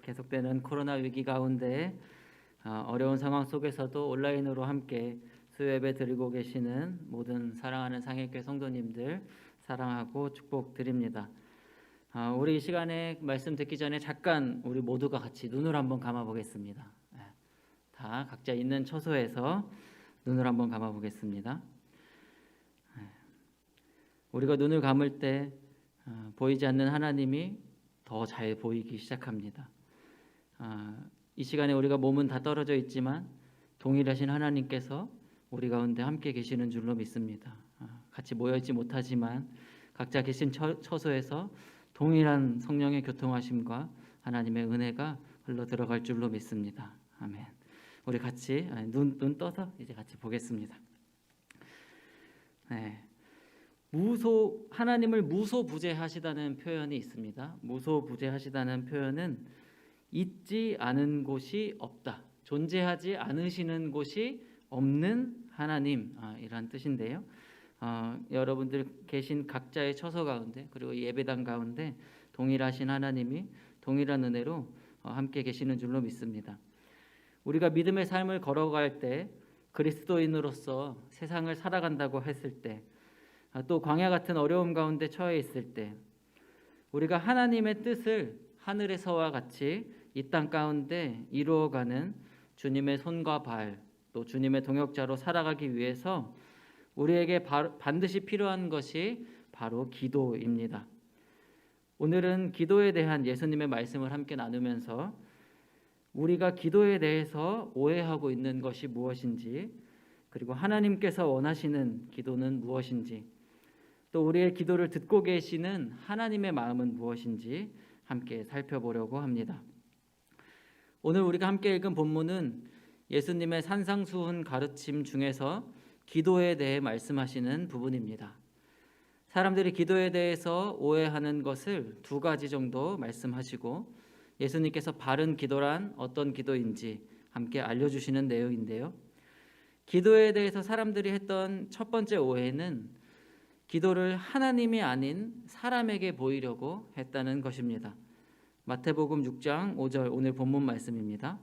계속되는 코로나 위기 가운데 어려운 상황 속에서도 온라인으로 함께 수요예배 드리고 계시는 모든 사랑하는 상일교회 성도님들 사랑하고 축복드립니다. 우리 이 시간에 말씀 듣기 전에 잠깐 우리 모두가 같이 눈을 한번 감아 보겠습니다. 다 각자 있는 처소에서 눈을 한번 감아 보겠습니다. 우리가 눈을 감을 때 보이지 않는 하나님이 더 잘 보이기 시작합니다. 이 시간에 우리가 몸은 다 떨어져 있지만 동일하신 하나님께서 우리 가운데 함께 계시는 줄로 믿습니다. 같이 모여있지 못하지만 각자 계신 처소에서 동일한 성령의 교통하심과 하나님의 은혜가 흘러 들어갈 줄로 믿습니다. 아멘. 우리 같이 눈 떠서 이제 같이 보겠습니다. 네. 하나님을 무소부재하시다는 표현이 있습니다. 무소부재하시다는 표현은 있지 않은 곳이 없다, 존재하지 않으시는 곳이 없는 하나님, 이란 뜻인데요. 여러분들 계신 각자의 처소 가운데 그리고 예배당 가운데 동일하신 하나님이 동일한 은혜로 함께 계시는 줄로 믿습니다. 우리가 믿음의 삶을 걸어갈 때, 그리스도인으로서 세상을 살아간다고 했을 때, 또 광야 같은 어려움 가운데 처해 있을 때 우리가 하나님의 뜻을 하늘에서와 같이 이 땅 가운데 이루어가는 주님의 손과 발, 또 주님의 동역자로 살아가기 위해서 우리에게 반드시 필요한 것이 바로 기도입니다. 오늘은 기도에 대한 예수님의 말씀을 함께 나누면서 우리가 기도에 대해서 오해하고 있는 것이 무엇인지, 그리고 하나님께서 원하시는 기도는 무엇인지, 또 우리의 기도를 듣고 계시는 하나님의 마음은 무엇인지 함께 살펴보려고 합니다. 오늘 우리가 함께 읽은 본문은 예수님의 산상수훈 가르침 중에서 기도에 대해 말씀하시는 부분입니다. 사람들이 기도에 대해서 오해하는 것을 두 가지 정도 말씀하시고 예수님께서 바른 기도란 어떤 기도인지 함께 알려주시는 내용인데요. 기도에 대해서 사람들이 했던 첫 번째 오해는 기도를 하나님이 아닌 사람에게 보이려고 했다는 것입니다. 마태복음 6장 5절 오늘 본문 말씀입니다.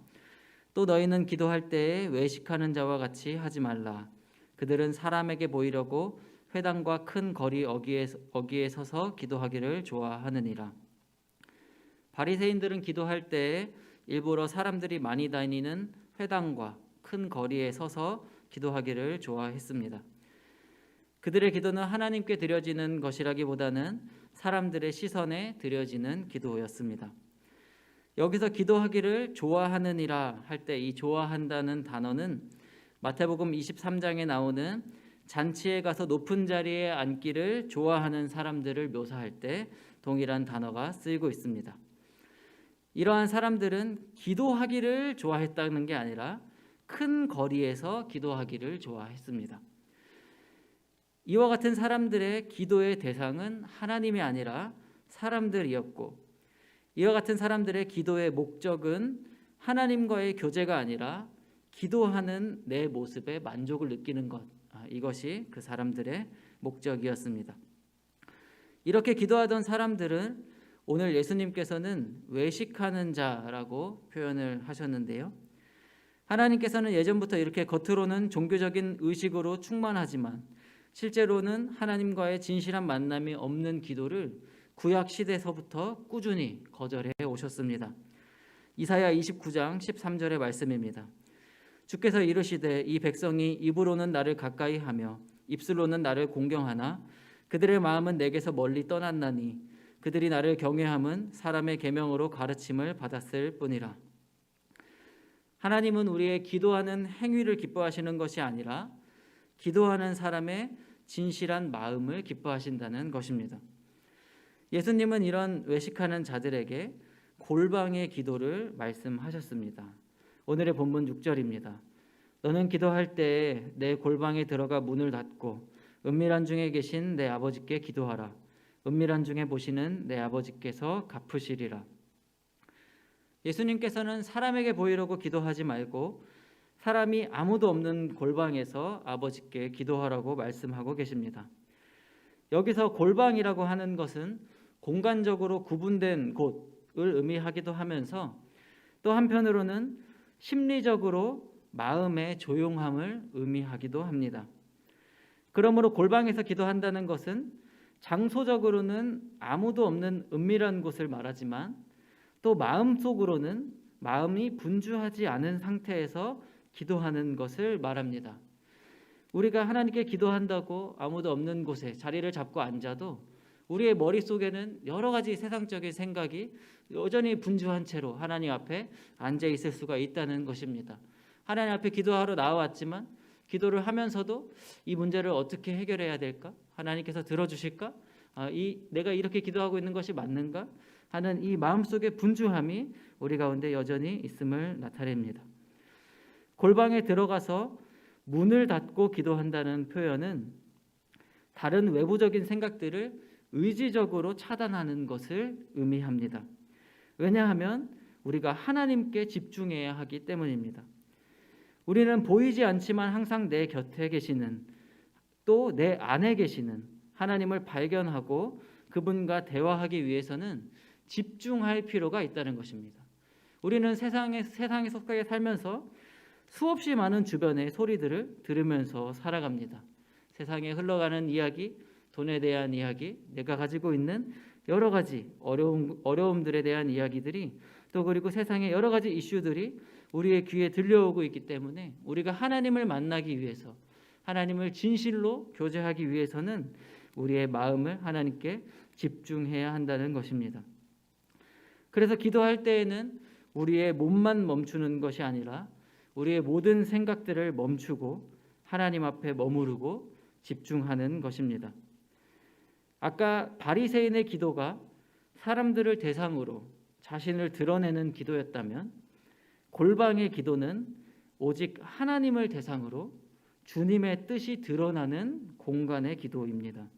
또 너희는 기도할 때에 외식하는 자와 같이 하지 말라. 그들은 사람에게 보이려고 회당과 큰 거리 어귀에 서서 기도하기를 좋아하느니라. 바리새인들은 기도할 때에 일부러 사람들이 많이 다니는 회당과 큰 거리에 서서 기도하기를 좋아했습니다. 그들의 기도는 하나님께 드려지는 것이라기보다는 사람들의 시선에 드려지는 기도였습니다. 여기서 기도하기를 좋아하느니라 할 때 이 좋아한다는 단어는 마태복음 23장에 나오는 잔치에 가서 높은 자리에 앉기를 좋아하는 사람들을 묘사할 때 동일한 단어가 쓰이고 있습니다. 이러한 사람들은 기도하기를 좋아했다는 게 아니라 큰 거리에서 기도하기를 좋아했습니다. 이와 같은 사람들의 기도의 대상은 하나님이 아니라 사람들이었고, 이와 같은 사람들의 기도의 목적은 하나님과의 교제가 아니라 기도하는 내 모습에 만족을 느끼는 것, 이것이 그 사람들의 목적이었습니다. 이렇게 기도하던 사람들은 오늘 예수님께서는 외식하는 자라고 표현을 하셨는데요. 하나님께서는 예전부터 이렇게 겉으로는 종교적인 의식으로 충만하지만 실제로는 하나님과의 진실한 만남이 없는 기도를 구약 시대서부터 꾸준히 거절해 오셨습니다. 이사야 29장 13절의 말씀입니다. 주께서 이르시되 이 백성이 입으로는 나를 가까이 하며 입술로는 나를 공경하나 그들의 마음은 내게서 멀리 떠났나니 그들이 나를 경외함은 사람의 계명으로 가르침을 받았을 뿐이라. 하나님은 우리의 기도하는 행위를 기뻐하시는 것이 아니라 기도하는 사람의 진실한 마음을 기뻐하신다는 것입니다. 예수님은 이런 외식하는 자들에게 골방의 기도를 말씀하셨습니다. 오늘의 본문 6절입니다. 너는 기도할 때에 내 골방에 들어가 문을 닫고 은밀한 중에 계신 내 아버지께 기도하라. 은밀한 중에 보시는 내 아버지께서 갚으시리라. 예수님께서는 사람에게 보이려고 기도하지 말고 사람이 아무도 없는 골방에서 아버지께 기도하라고 말씀하고 계십니다. 여기서 골방이라고 하는 것은 공간적으로 구분된 곳을 의미하기도 하면서 또 한편으로는 심리적으로 마음의 조용함을 의미하기도 합니다. 그러므로 골방에서 기도한다는 것은 장소적으로는 아무도 없는 은밀한 곳을 말하지만 또 마음속으로는 마음이 분주하지 않은 상태에서 기도하는 것을 말합니다. 우리가 하나님께 기도한다고 아무도 없는 곳에 자리를 잡고 앉아도 우리의 머릿속에는 여러 가지 세상적인 생각이 여전히 분주한 채로 하나님 앞에 앉아 있을 수가 있다는 것입니다. 하나님 앞에 기도하러 나와왔지만 기도를 하면서도 이 문제를 어떻게 해결해야 될까? 하나님께서 들어주실까? 내가 이렇게 기도하고 있는 것이 맞는가? 하는 이 마음속의 분주함이 우리 가운데 여전히 있음을 나타냅니다. 골방에 들어가서 문을 닫고 기도한다는 표현은 다른 외부적인 생각들을 의지적으로 차단하는 것을 의미합니다. 왜냐하면 우리가 하나님께 집중해야 하기 때문입니다. 우리는 보이지 않지만 항상 내 곁에 계시는 또 내 안에 계시는 하나님을 발견하고 그분과 대화하기 위해서는 집중할 필요가 있다는 것입니다. 우리는 세상에 속하게 살면서 수없이 많은 주변의 소리들을 들으면서 살아갑니다. 세상에 흘러가는 이야기, 돈에 대한 이야기, 내가 가지고 있는 여러 가지 어려움들에 대한 이야기들이 또 그리고 세상의 여러 가지 이슈들이 우리의 귀에 들려오고 있기 때문에 우리가 하나님을 만나기 위해서 하나님을 진실로 교제하기 위해서는 우리의 마음을 하나님께 집중해야 한다는 것입니다. 그래서 기도할 때에는 우리의 몸만 멈추는 것이 아니라 우리의 모든 생각들을 멈추고 하나님 앞에 머무르고 집중하는 것입니다. 아까 바리새인의 기도가 사람들을 대상으로 자신을 드러내는 기도였다면 골방의 기도는 오직 하나님을 대상으로 주님의 뜻이 드러나는 공간의 기도입니다.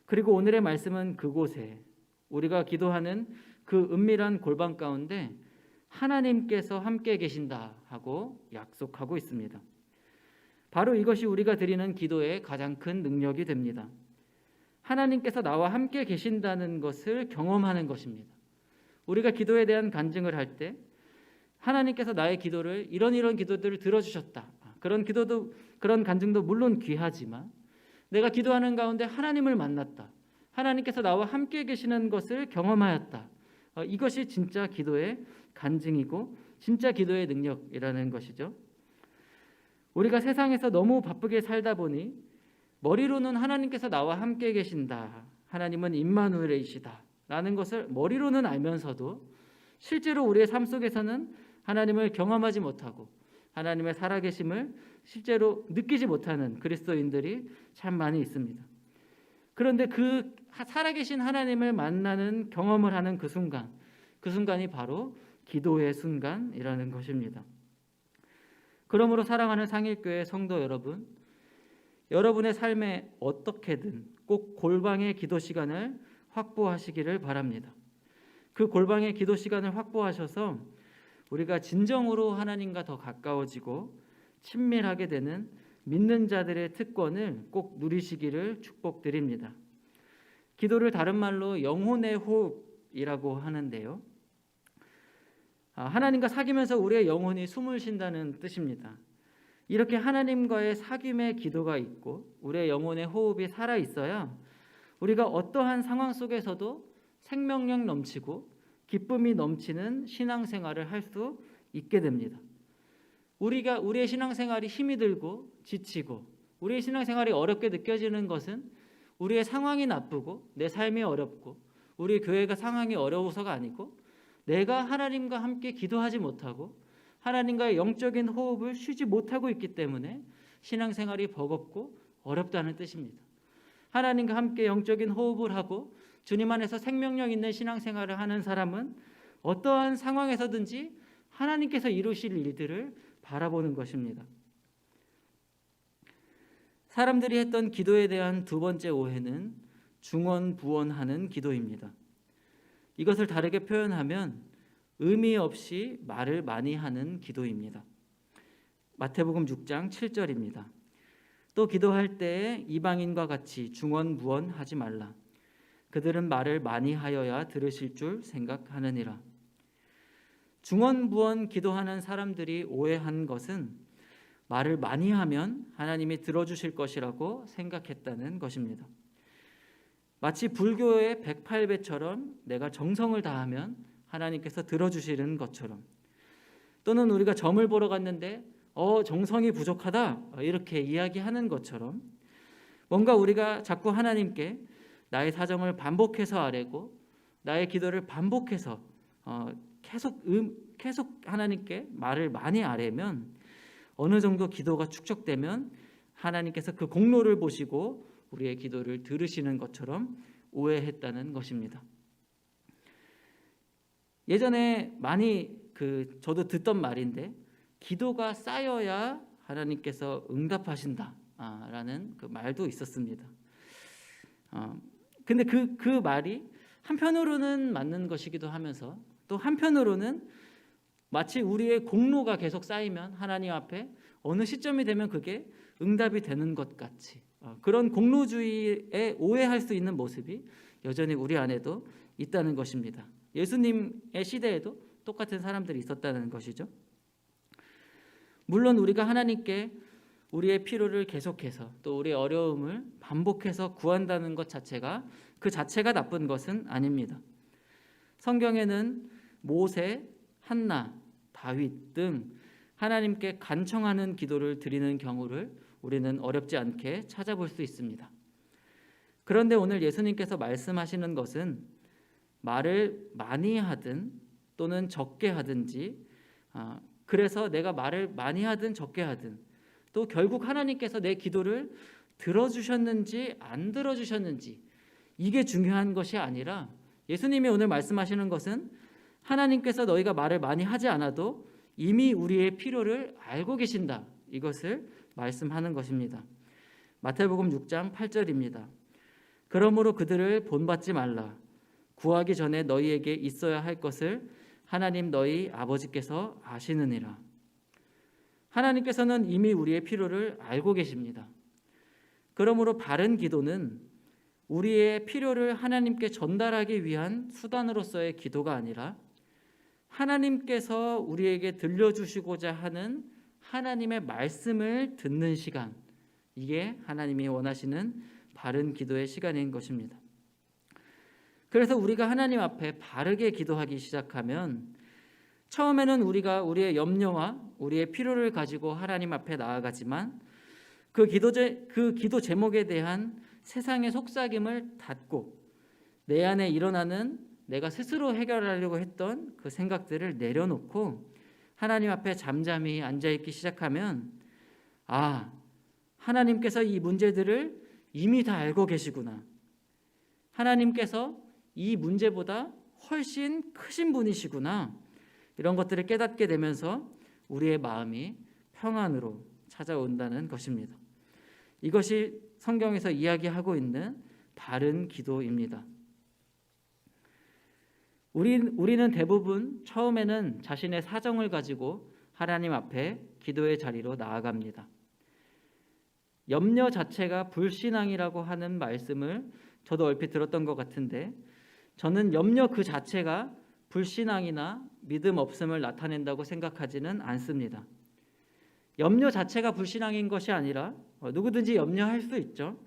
그리고 오늘의 말씀은 그곳에 우리가 기도하는 그 은밀한 골방 가운데 하나님께서 함께 계신다 하고 약속하고 있습니다. 바로 이것이 우리가 드리는 기도의 가장 큰 능력이 됩니다. 하나님께서 나와 함께 계신다는 것을 경험하는 것입니다. 우리가 기도에 대한 간증을 할 때 하나님께서 나의 기도를 이런 기도들을 들어주셨다. 그런 간증도 물론 귀하지만 내가 기도하는 가운데 하나님을 만났다. 하나님께서 나와 함께 계시는 것을 경험하였다. 이것이 진짜 기도의 간증이고 진짜 기도의 능력이라는 것이죠. 우리가 세상에서 너무 바쁘게 살다 보니 머리로는 하나님께서 나와 함께 계신다. 하나님은 임마누엘이시다. 라는 것을 머리로는 알면서도 실제로 우리의 삶 속에서는 하나님을 경험하지 못하고 하나님의 살아계심을 실제로 느끼지 못하는 그리스도인들이 참 많이 있습니다. 그런데 그 살아계신 하나님을 만나는 경험을 하는 그 순간이 바로 기도의 순간이라는 것입니다. 그러므로 사랑하는 상일교회 성도 여러분, 여러분의 삶에 어떻게든 꼭 골방의 기도 시간을 확보하시기를 바랍니다. 그 골방의 기도 시간을 확보하셔서 우리가 진정으로 하나님과 더 가까워지고 친밀하게 되는 믿는 자들의 특권을 꼭 누리시기를 축복드립니다. 기도를 다른 말로 영혼의 호흡이라고 하는데요. 하나님과 사귀면서 우리의 영혼이 숨을 쉰다는 뜻입니다. 이렇게 하나님과의 사귐의 기도가 있고 우리의 영혼의 호흡이 살아 있어야 우리가 어떠한 상황 속에서도 생명력 넘치고 기쁨이 넘치는 신앙생활을 할 수 있게 됩니다. 우리의 신앙생활이 힘이 들고 지치고 우리의 신앙생활이 어렵게 느껴지는 것은 우리의 상황이 나쁘고 내 삶이 어렵고 우리 교회가 상황이 어려워서가 아니고 내가 하나님과 함께 기도하지 못하고 하나님과의 영적인 호흡을 쉬지 못하고 있기 때문에 신앙생활이 버겁고 어렵다는 뜻입니다. 하나님과 함께 영적인 호흡을 하고 주님 안에서 생명력 있는 신앙생활을 하는 사람은 어떠한 상황에서든지 하나님께서 이루실 일들을 바라보는 것입니다. 사람들이 했던 기도에 대한 두 번째 오해는 중언부언하는 기도입니다. 이것을 다르게 표현하면 의미 없이 말을 많이 하는 기도입니다. 마태복음 6장 7절입니다. 또 기도할 때에 이방인과 같이 중언부언하지 말라. 그들은 말을 많이 하여야 들으실 줄 생각하느니라. 중언부언 기도하는 사람들이 오해한 것은 말을 많이 하면 하나님이 들어주실 것이라고 생각했다는 것입니다. 마치 불교의 108배처럼 내가 정성을 다하면 하나님께서 들어주시는 것처럼, 또는 우리가 점을 보러 갔는데 정성이 부족하다 이렇게 이야기하는 것처럼, 뭔가 우리가 자꾸 하나님께 나의 사정을 반복해서 아뢰고 나의 기도를 반복해서 계속 하나님께 말을 많이 아뢰면, 어느 정도 기도가 축적되면 하나님께서 그 공로를 보시고 우리의 기도를 들으시는 것처럼 오해했다는 것입니다. 예전에 많이 저도 듣던 말인데, 기도가 쌓여야 하나님께서 응답하신다라는 그 말도 있었습니다. 근데 그 말이 한편으로는 맞는 것이기도 하면서, 또 한편으로는 마치 우리의 공로가 계속 쌓이면 하나님 앞에 어느 시점이 되면 그게 응답이 되는 것 같이, 그런 공로주의에 오해할 수 있는 모습이 여전히 우리 안에도 있다는 것입니다. 예수님의 시대에도 똑같은 사람들이 있었다는 것이죠. 물론 우리가 하나님께 우리의 필요를 계속해서 또 우리의 어려움을 반복해서 구한다는 것 자체가, 그 자체가 나쁜 것은 아닙니다. 성경에는 모세, 한나, 다윗 등 하나님께 간청하는 기도를 드리는 경우를 우리는 어렵지 않게 찾아볼 수 있습니다. 그런데 오늘 예수님께서 말씀하시는 것은 말을 많이 하든 또는 적게 하든지, 그래서 내가 말을 많이 하든 적게 하든, 또 결국 하나님께서 내 기도를 들어주셨는지 안 들어주셨는지, 이게 중요한 것이 아니라, 예수님이 오늘 말씀하시는 것은 하나님께서 너희가 말을 많이 하지 않아도 이미 우리의 필요를 알고 계신다, 이것을 말씀하는 것입니다. 마태복음 6장 8절입니다. 그러므로 그들을 본받지 말라. 구하기 전에 너희에게 있어야 할 것을 하나님 너희 아버지께서 아시느니라. 하나님께서는 이미 우리의 필요를 알고 계십니다. 그러므로 바른 기도는 우리의 필요를 하나님께 전달하기 위한 수단으로서의 기도가 아니라, 하나님께서 우리에게 들려주시고자 하는 하나님의 말씀을 듣는 시간, 이게 하나님이 원하시는 바른 기도의 시간인 것입니다. 그래서 우리가 하나님 앞에 바르게 기도하기 시작하면, 처음에는 우리가 우리의 염려와 우리의 필요를 가지고 하나님 앞에 나아가지만, 그 기도 제목에 대한 세상의 속삭임을 닫고 내 안에 일어나는 내가 스스로 해결하려고 했던 그 생각들을 내려놓고 하나님 앞에 잠잠히 앉아있기 시작하면, 하나님께서 이 문제들을 이미 다 알고 계시구나. 하나님께서 이 문제보다 훨씬 크신 분이시구나. 이런 것들을 깨닫게 되면서 우리의 마음이 평안으로 찾아온다는 것입니다. 이것이 성경에서 이야기하고 있는 바른 기도입니다. 우리는 대부분 처음에는 자신의 사정을 가지고 하나님 앞에 기도의 자리로 나아갑니다. 염려 자체가 불신앙이라고 하는 말씀을 저도 얼핏 들었던 것 같은데, 저는 염려 그 자체가 불신앙이나 믿음 없음을 나타낸다고 생각하지는 않습니다. 염려 자체가 불신앙인 것이 아니라 누구든지 염려할 수 있죠.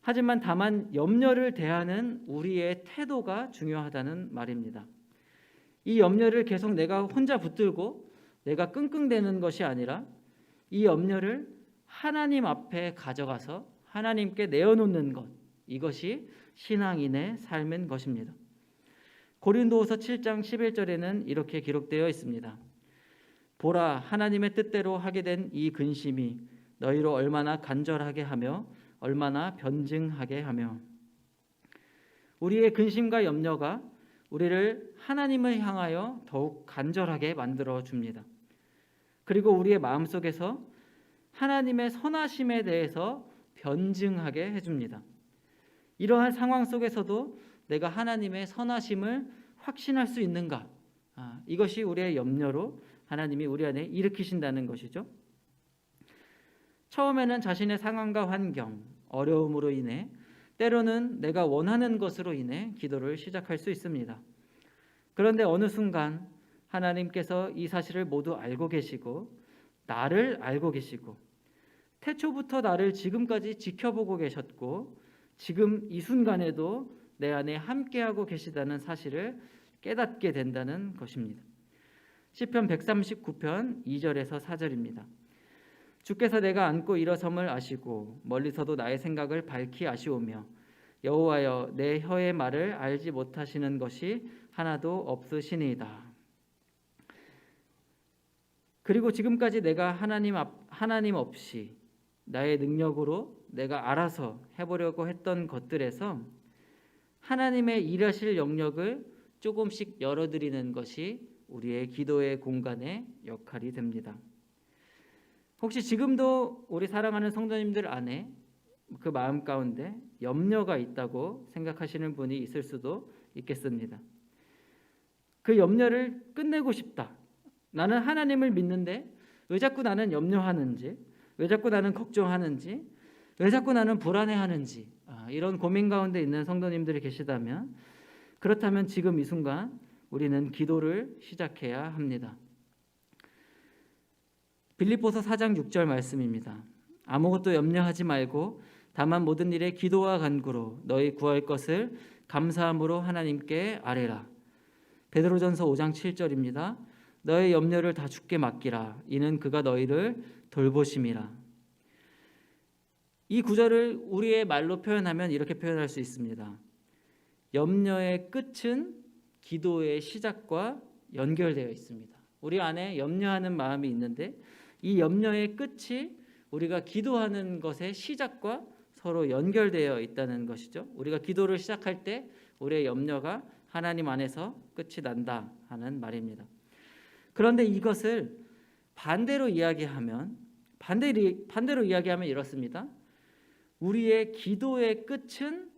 하지만 다만 염려를 대하는 우리의 태도가 중요하다는 말입니다. 이 염려를 계속 내가 혼자 붙들고 내가 끙끙대는 것이 아니라, 이 염려를 하나님 앞에 가져가서 하나님께 내어놓는 것, 이것이 신앙인의 삶인 것입니다. 고린도후서 7장 11절에는 이렇게 기록되어 있습니다. 보라, 하나님의 뜻대로 하게 된 이 근심이 너희로 얼마나 간절하게 하며 얼마나 변증하게 하며. 우리의 근심과 염려가 우리를 하나님을 향하여 더욱 간절하게 만들어 줍니다. 그리고 우리의 마음속에서 하나님의 선하심에 대해서 변증하게 해줍니다. 이러한 상황 속에서도 내가 하나님의 선하심을 확신할 수 있는가? 이것이 우리의 염려로 하나님이 우리 안에 일으키신다는 것이죠. 처음에는 자신의 상황과 환경, 어려움으로 인해 때로는 내가 원하는 것으로 인해 기도를 시작할 수 있습니다. 그런데 어느 순간 하나님께서 이 사실을 모두 알고 계시고 나를 알고 계시고 태초부터 나를 지금까지 지켜보고 계셨고 지금 이 순간에도 내 안에 함께하고 계시다는 사실을 깨닫게 된다는 것입니다. 시편 139편 2절에서 4절입니다. 주께서 내가 앉고 일어섬을 아시고 멀리서도 나의 생각을 밝히 아시오며 여호와여 내 혀의 말을 알지 못하시는 것이 하나도 없으시니이다. 그리고 지금까지 내가 하나님 없이 나의 능력으로 내가 알아서 해보려고 했던 것들에서 하나님의 일하실 영역을 조금씩 열어드리는 것이 우리의 기도의 공간의 역할이 됩니다. 혹시 지금도 우리 사랑하는 성도님들 안에 그 마음 가운데 염려가 있다고 생각하시는 분이 있을 수도 있겠습니다. 그 염려를 끝내고 싶다. 나는 하나님을 믿는데 왜 자꾸 나는 염려하는지, 왜 자꾸 나는 걱정하는지, 왜 자꾸 나는 불안해하는지, 이런 고민 가운데 있는 성도님들이 계시다면, 그렇다면 지금 이 순간 우리는 기도를 시작해야 합니다. 빌립보서 4장 6절 말씀입니다. 아무것도 염려하지 말고 다만 모든 일에 기도와 간구로 너희 구할 것을 감사함으로 하나님께 아뢰라. 베드로전서 5장 7절입니다. 너의 염려를 다 주께 맡기라. 이는 그가 너희를 돌보심이라. 이 구절을 우리의 말로 표현하면 이렇게 표현할 수 있습니다. 염려의 끝은 기도의 시작과 연결되어 있습니다. 우리 안에 염려하는 마음이 있는데 이 염려의 끝이 우리가 기도하는 것의 시작과 서로 연결되어 있다는 것이죠. 우리가 기도를 시작할 때 우리의 염려가 하나님 안에서 끝이 난다 하는 말입니다. 그런데 이것을 반대로 이야기하면 이렇습니다. 우리의 기도의 끝은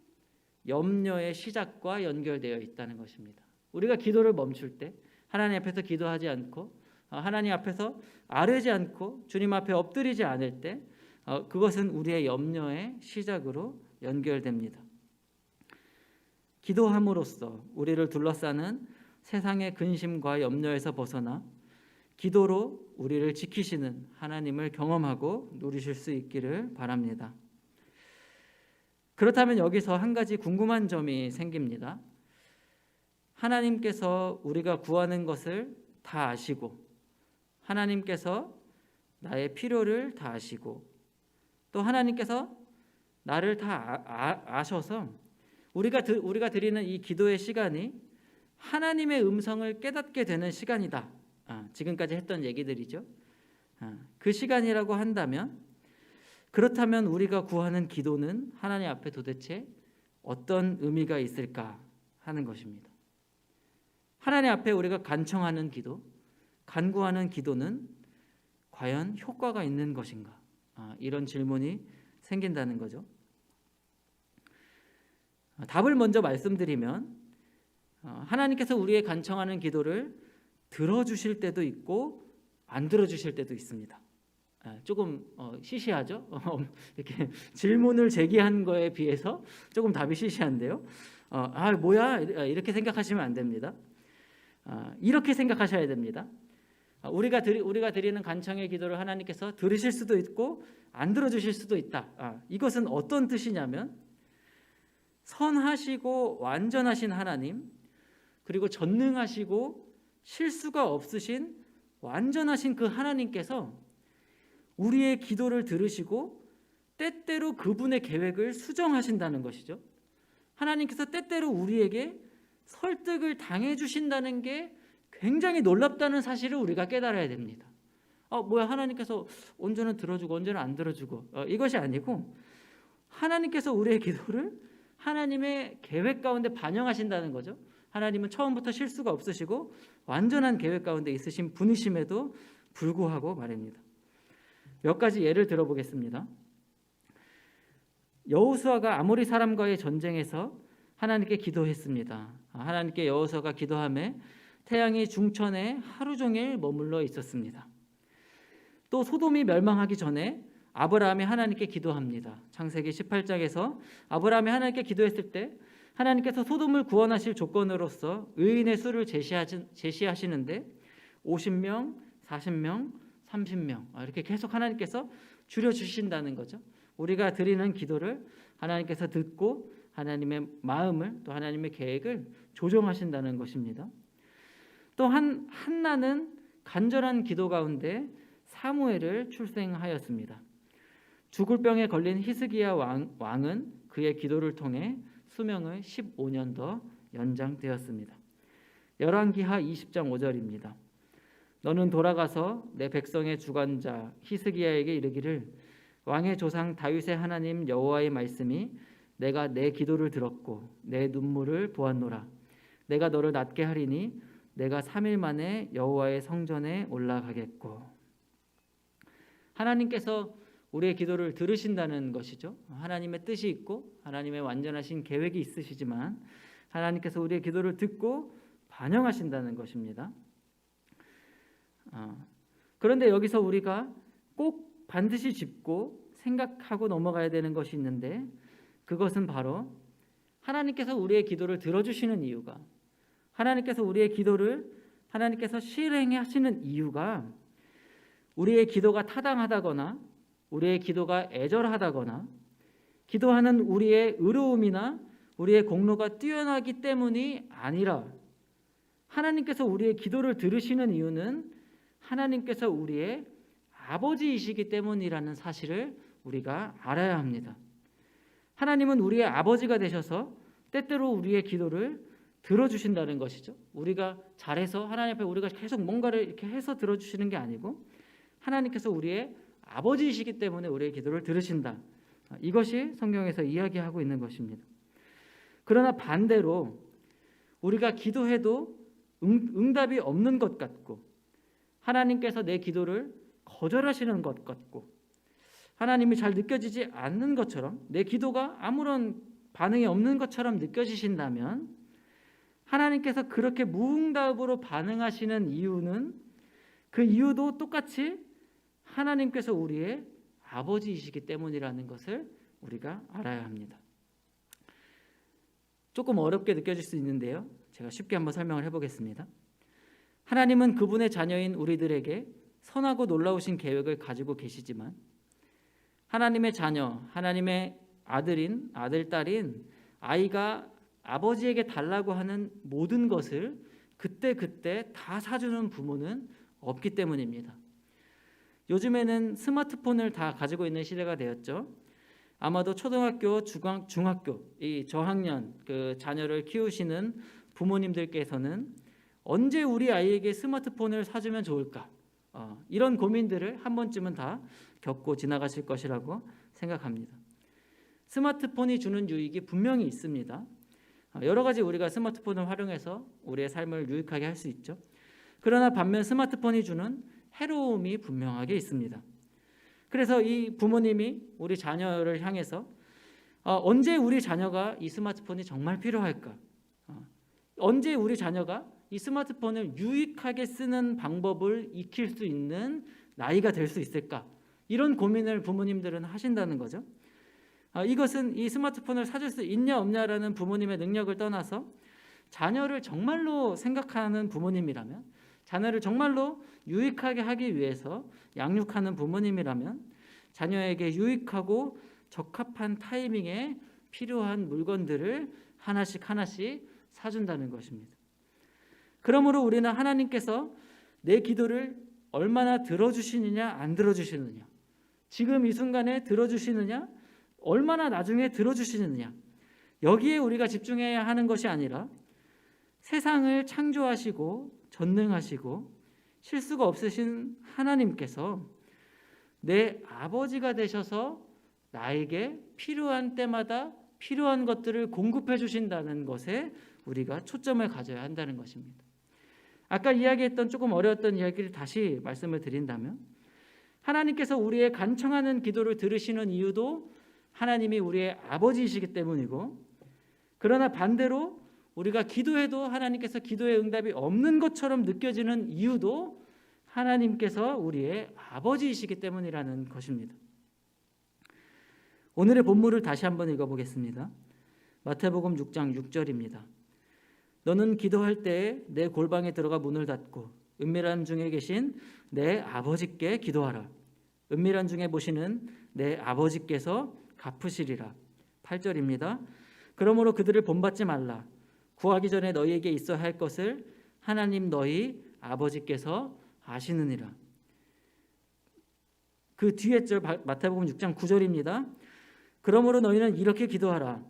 염려의 시작과 연결되어 있다는 것입니다. 우리가 기도를 멈출 때 하나님 앞에서 기도하지 않고 하나님 앞에서 아뢰지 않고 주님 앞에 엎드리지 않을 때 그것은 우리의 염려의 시작으로 연결됩니다. 기도함으로써 우리를 둘러싸는 세상의 근심과 염려에서 벗어나 기도로 우리를 지키시는 하나님을 경험하고 누리실 수 있기를 바랍니다. 그렇다면 여기서 한 가지 궁금한 점이 생깁니다. 하나님께서 우리가 구하는 것을 다 아시고 하나님께서 나의 필요를 다 아시고 또 하나님께서 나를 다 아셔서 우리가 드리는 이 기도의 시간이 하나님의 음성을 깨닫게 되는 시간이다. 지금까지 했던 얘기들이죠. 그 시간이라고 한다면 그렇다면 우리가 구하는 기도는 하나님 앞에 도대체 어떤 의미가 있을까 하는 것입니다. 하나님 앞에 우리가 간청하는 기도, 간구하는 기도는 과연 효과가 있는 것인가? 이런 질문이 생긴다는 거죠. 답을 먼저 말씀드리면 하나님께서 우리의 간청하는 기도를 들어주실 때도 있고 안 들어주실 때도 있습니다. 조금 시시하죠? 이렇게 질문을 제기한 거에 비해서 조금 답이 시시한데요. 뭐야? 이렇게 생각하시면 안 됩니다. 이렇게 생각하셔야 됩니다. 우리가 드리는 간청의 기도를 하나님께서 들으실 수도 있고 안 들어주실 수도 있다. 이것은 어떤 뜻이냐면 선하시고 완전하신 하나님, 그리고 전능하시고 실수가 없으신 완전하신 그 하나님께서 우리의 기도를 들으시고 때때로 그분의 계획을 수정하신다는 것이죠. 하나님께서 때때로 우리에게 설득을 당해 주신다는 게 굉장히 놀랍다는 사실을 우리가 깨달아야 됩니다. 뭐야, 하나님께서 언제는 들어주고 언제는 안 들어주고 이것이 아니고 하나님께서 우리의 기도를 하나님의 계획 가운데 반영하신다는 거죠. 하나님은 처음부터 실수가 없으시고 완전한 계획 가운데 있으신 분이심에도 불구하고 말입니다. 몇 가지 예를 들어보겠습니다. 여호수아가 아모리 사람과의 전쟁에서 하나님께 기도했습니다. 하나님께 여호수아가 기도하며 태양이 중천에 하루 종일 머물러 있었습니다. 또 소돔이 멸망하기 전에 아브라함이 하나님께 기도합니다. 창세기 18장에서 아브라함이 하나님께 기도했을 때 하나님께서 소돔을 구원하실 조건으로서 의인의 수를 제시하시는데 50명, 40명, 30명 이렇게 계속 하나님께서 줄여주신다는 거죠. 우리가 드리는 기도를 하나님께서 듣고 하나님의 마음을 또 하나님의 계획을 조정하신다는 것입니다. 또 한나는 간절한 기도 가운데 사무엘을 출생하였습니다. 죽을 병에 걸린 히스기야 왕은 그의 기도를 통해 수명을 15년 더 연장되었습니다. 열왕기하 20장 5절입니다. 너는 돌아가서 내 백성의 주관자 히스기야에게 이르기를 왕의 조상 다윗의 하나님 여호와의 말씀이 내가 내 기도를 들었고 내 눈물을 보았노라. 내가 너를 낫게 하리니 내가 3일 만에 여호와의 성전에 올라가겠고. 하나님께서 우리의 기도를 들으신다는 것이죠. 하나님의 뜻이 있고 하나님의 완전하신 계획이 있으시지만 하나님께서 우리의 기도를 듣고 반영하신다는 것입니다. 그런데 여기서 우리가 꼭 반드시 짚고 생각하고 넘어가야 되는 것이 있는데 그것은 바로 하나님께서 우리의 기도를 들어주시는 이유가 하나님께서 우리의 기도를 하나님께서 실행하시는 이유가 우리의 기도가 타당하다거나 우리의 기도가 애절하다거나 기도하는 우리의 의로움이나 우리의 공로가 뛰어나기 때문이 아니라 하나님께서 우리의 기도를 들으시는 이유는 하나님께서 우리의 아버지이시기 때문이라는 사실을 우리가 알아야 합니다. 하나님은 우리의 아버지가 되셔서 때때로 우리의 기도를 들어주신다는 것이죠. 우리가 잘해서 하나님 앞에 우리가 계속 뭔가를 이렇게 해서 들어주시는 게 아니고 하나님께서 우리의 아버지이시기 때문에 우리의 기도를 들으신다. 이것이 성경에서 이야기하고 있는 것입니다. 그러나 반대로 우리가 기도해도 응답이 없는 것 같고 하나님께서 내 기도를 거절하시는 것 같고 하나님이 잘 느껴지지 않는 것처럼 내 기도가 아무런 반응이 없는 것처럼 느껴지신다면 하나님께서 그렇게 무응답으로 반응하시는 이유는 그 이유도 똑같이 하나님께서 우리의 아버지이시기 때문이라는 것을 우리가 알아야 합니다. 조금 어렵게 느껴질 수 있는데요. 제가 쉽게 한번 설명을 해보겠습니다. 하나님은 그분의 자녀인 우리들에게 선하고 놀라우신 계획을 가지고 계시지만 하나님의 자녀, 하나님의 아들, 딸인 아이가 아버지에게 달라고 하는 모든 것을 그때 다 사주는 부모는 없기 때문입니다. 요즘에는 스마트폰을 다 가지고 있는 시대가 되었죠. 아마도 초등학교, 중학교 이 저학년 그 자녀를 키우시는 부모님들께서는 언제 우리 아이에게 스마트폰을 사주면 좋을까? 이런 고민들을 한 번쯤은 다 겪고 지나가실 것이라고 생각합니다. 스마트폰이 주는 유익이 분명히 있습니다. 여러 가지 우리가 스마트폰을 활용해서 우리의 삶을 유익하게 할 수 있죠. 그러나 반면 스마트폰이 주는 해로움이 분명하게 있습니다. 그래서 이 부모님이 우리 자녀를 향해서 언제 우리 자녀가 이 스마트폰이 정말 필요할까? 언제 우리 자녀가 이 스마트폰을 유익하게 쓰는 방법을 익힐 수 있는 나이가 될 수 있을까? 이런 고민을 부모님들은 하신다는 거죠. 이것은 이 스마트폰을 사줄 수 있냐 없냐라는 부모님의 능력을 떠나서 자녀를 정말로 생각하는 부모님이라면 자녀를 정말로 유익하게 하기 위해서 양육하는 부모님이라면 자녀에게 유익하고 적합한 타이밍에 필요한 물건들을 하나씩 사준다는 것입니다. 그러므로 우리는 하나님께서 내 기도를 얼마나 들어주시느냐 안 들어주시느냐 지금 이 순간에 들어주시느냐 얼마나 나중에 들어주시느냐 여기에 우리가 집중해야 하는 것이 아니라 세상을 창조하시고 전능하시고 실수가 없으신 하나님께서 내 아버지가 되셔서 나에게 필요한 때마다 필요한 것들을 공급해 주신다는 것에 우리가 초점을 가져야 한다는 것입니다. 아까 이야기했던 조금 어려웠던 이야기를 다시 말씀을 드린다면 하나님께서 우리의 간청하는 기도를 들으시는 이유도 하나님이 우리의 아버지이시기 때문이고 그러나 반대로 우리가 기도해도 하나님께서 기도의 응답이 없는 것처럼 느껴지는 이유도 하나님께서 우리의 아버지이시기 때문이라는 것입니다. 오늘의 본문을 다시 한번 읽어보겠습니다. 마태복음 6장 6절입니다. 너는 기도할 때에 내 골방에 들어가 문을 닫고 은밀한 중에 계신 내 아버지께 기도하라. 은밀한 중에 보시는 내 아버지께서 갚으시리라. 8절입니다. 그러므로 그들을 본받지 말라. 구하기 전에 너희에게 있어야 할 것을 하나님 너희 아버지께서 아시느니라. 그 뒤에 절 마태복음 6장 9절입니다. 그러므로 너희는 이렇게 기도하라.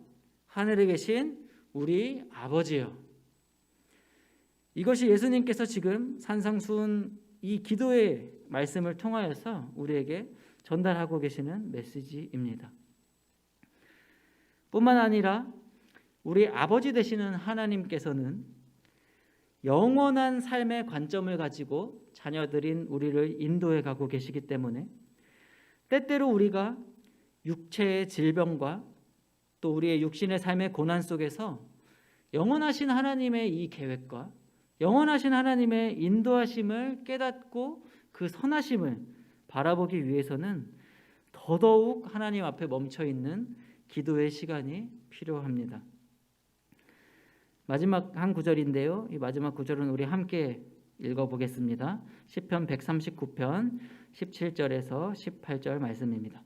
하늘에 계신 우리 아버지여. 이것이 예수님께서 지금 산상수훈 이 기도의 말씀을 통하여서 우리에게 전달하고 계시는 메시지입니다. 뿐만 아니라 우리 아버지 되시는 하나님께서는 영원한 삶의 관점을 가지고 자녀들인 우리를 인도해 가고 계시기 때문에 때때로 우리가 육체의 질병과 또 우리의 육신의 삶의 고난 속에서 영원하신 하나님의 이 계획과 영원하신 하나님의 인도하심을 깨닫고 그 선하심을 바라보기 위해서는 더더욱 하나님 앞에 멈춰있는 기도의 시간이 필요합니다. 마지막 한 구절인데요. 이 마지막 구절은 우리 함께 읽어보겠습니다. 시편 139편 17절에서 18절 말씀입니다.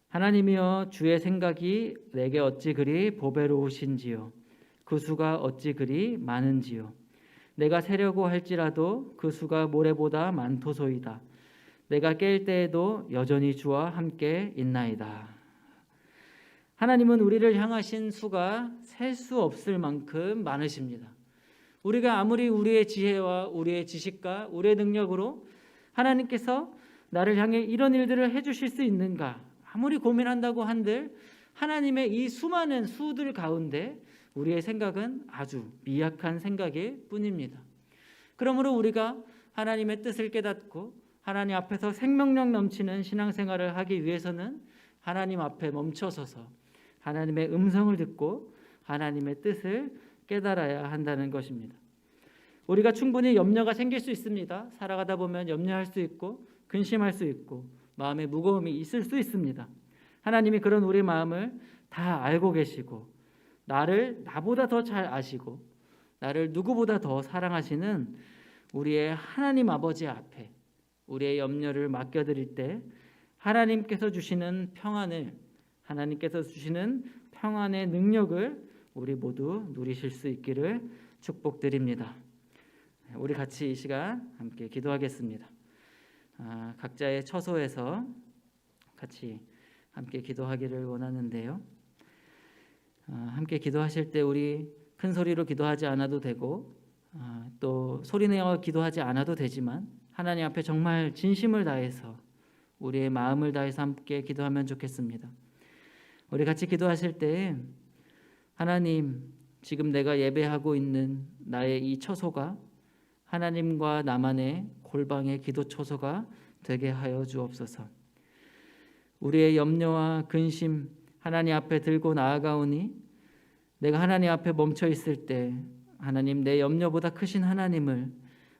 하나님이여 주의 생각이 내게 어찌 그리 보배로우신지요. 그 수가 어찌 그리 많은지요. 내가 세려고 할지라도 그 수가 모래보다 많도소이다. 내가 깰 때에도 여전히 주와 함께 있나이다. 하나님은 우리를 향하신 수가 셀 수 없을 만큼 많으십니다. 우리가 아무리 우리의 지혜와 우리의 지식과 우리의 능력으로 하나님께서 나를 향해 이런 일들을 해주실 수 있는가 아무리 고민한다고 한들 하나님의 이 수많은 수들 가운데 우리의 생각은 아주 미약한 생각일 뿐입니다. 그러므로 우리가 하나님의 뜻을 깨닫고 하나님 앞에서 생명력 넘치는 신앙생활을 하기 위해서는 하나님 앞에 멈춰서서 하나님의 음성을 듣고 하나님의 뜻을 깨달아야 한다는 것입니다. 우리가 충분히 염려가 생길 수 있습니다. 살아가다 보면 염려할 수 있고 근심할 수 있고 마음에 무거움이 있을 수 있습니다. 하나님이 그런 우리 마음을 다 알고 계시고 나를 나보다 더 잘 아시고 나를 누구보다 더 사랑하시는 우리의 하나님 아버지 앞에 우리의 염려를 맡겨드릴 때 하나님께서 주시는 평안을 하나님께서 주시는 평안의 능력을 우리 모두 누리실 수 있기를 축복드립니다. 우리 같이 이 시간 함께 기도하겠습니다. 각자의 처소에서 같이 함께 기도하기를 원하는데요. 함께 기도하실 때 우리 큰 소리로 기도하지 않아도 되고 또 소리내어 기도하지 않아도 되지만 하나님 앞에 정말 진심을 다해서 우리의 마음을 다해서 함께 기도하면 좋겠습니다. 우리 같이 기도하실 때 하나님, 지금 내가 예배하고 있는 나의 이 처소가 하나님과 나만의 골방의 기도 처소가 되게 하여 주옵소서. 우리의 염려와 근심 하나님 앞에 들고 나아가오니 내가 하나님 앞에 멈춰 있을 때 하나님 내 염려보다 크신 하나님을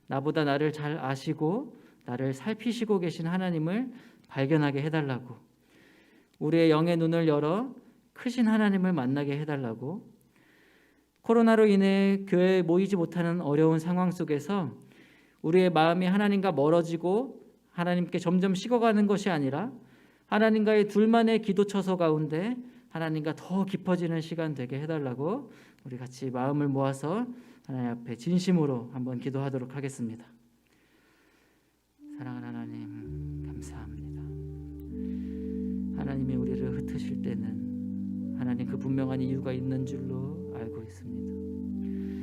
나보다 나를 잘 아시고 나를 살피시고 계신 하나님을 발견하게 해달라고 우리의 영의 눈을 열어 크신 하나님을 만나게 해달라고 코로나로 인해 교회에 모이지 못하는 어려운 상황 속에서 우리의 마음이 하나님과 멀어지고 하나님께 점점 식어가는 것이 아니라 하나님과의 둘만의 기도 처소 가운데 하나님과 더 깊어지는 시간 되게 해달라고 우리 같이 마음을 모아서 하나님 앞에 진심으로 한번 기도하도록 하겠습니다. 사랑하는 하나님 감사합니다. 하나님이 우리를 흩으실 때는 하나님 그 분명한 이유가 있는 줄로 알고 있습니다.